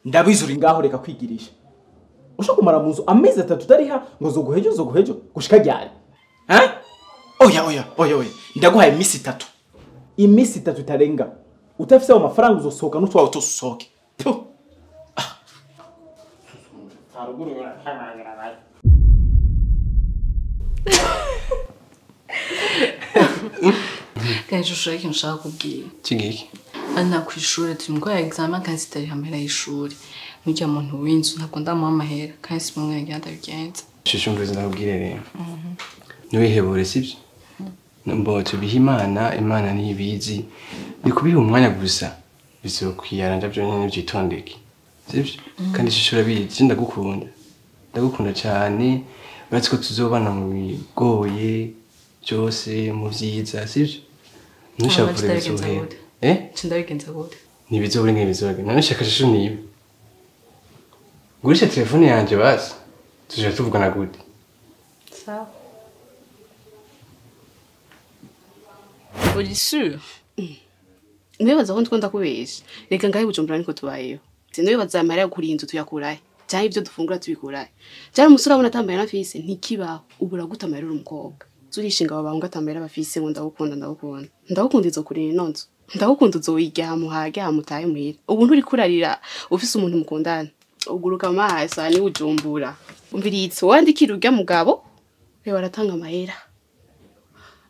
ndabizuri ngaho reka kwigirisha usho kumara munzu amezi 3 utariha ngo zoguhejo gushika ryari oya ndaguhaye imisi 3 imisi 3 itarenga utafise amafaranga uzosohoka n'utwawe utosohoke Kanjye ushaka nshaka kubwira. Kigiki? Ana kwishuri tumukora examen kandi sitari hamera y'ishuri. Mujya muntu w'inzu ntakunda mu amahera kandi simwe ngenda bigenza. Shishumbuze ndakubwire rero. Niwihebure sibyo? Mbo tubihimana Imana nibizi. Bikubiha umwanya gusa. Bizo kwiyaranja byo nyine byitondeke. Sibyo? Kandi shishura bizi ndagukunda. Ndagukunda cyane. Batse ko tuzobana mu bigoye byose mu vyiza sibyo? Nushavure bizohe. Cindabigenza gute? Nibizobure ngibizoge. Nanashaka shishu nibi. Gurisha telefone yanje basi. Tuje tuvugana gute? Sawa. Uri sûr? Nibaza ko ndikunda kubesha. Reka ngahe bujumbura niko tubayeho. Sinibaza amara kuri inzu tuyakuraye. Cyane ibyo dufungura tubikuraye. Cyane umusura abona tambaye na fise ntikibaho. Ubura gutamara umukobwa. Zurishinga babanga atamera bafise ngo ndagukunda izo kuri inonzo ndagukunda uzoyiga muhage amutaye muhira ubu nturi kurarira ufise umuntu mukundana uguruka amaso ani ujumbura umviritse wandikira urya mugabo we baratanga amahera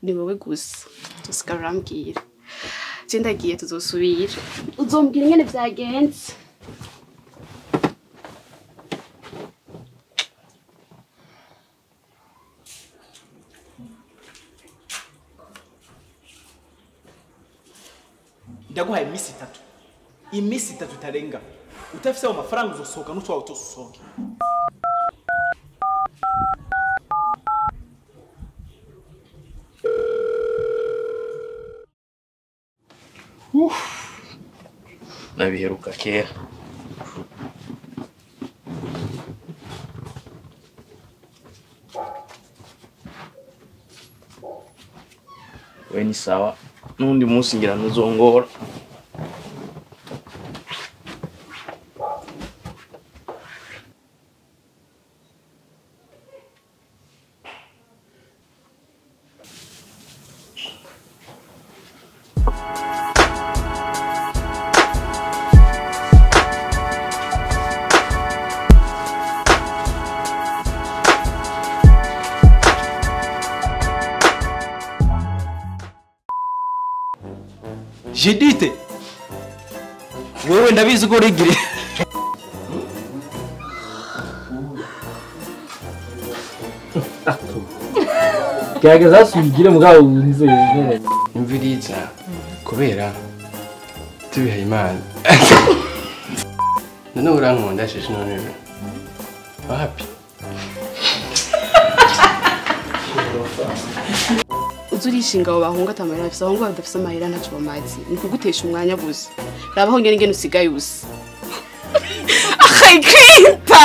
ni wowe gusa tusikarambwira cindagiye tuzosubira uzombwira ingene vyagenze ndaguhaye imisi 3 imisi 3 itarenga utafise amafaranga uzosohoka n'utwawe utosohoke Nabiheruka kera. We ni sawa. Nundi munsi ngira ntuzongora. Jedite wewe ndabizi ko rigire Gerageza subigire mugabo nzo yene Imviriza kubera tubihaye Imana. None urankunda sheshe none. Wapi? Uzurishinga abo bahunga atamara bafise abahungu badafise amahera ntaco bamazi ni kugutesha umwanya gusa rabaho ngene usigaye usa Akayita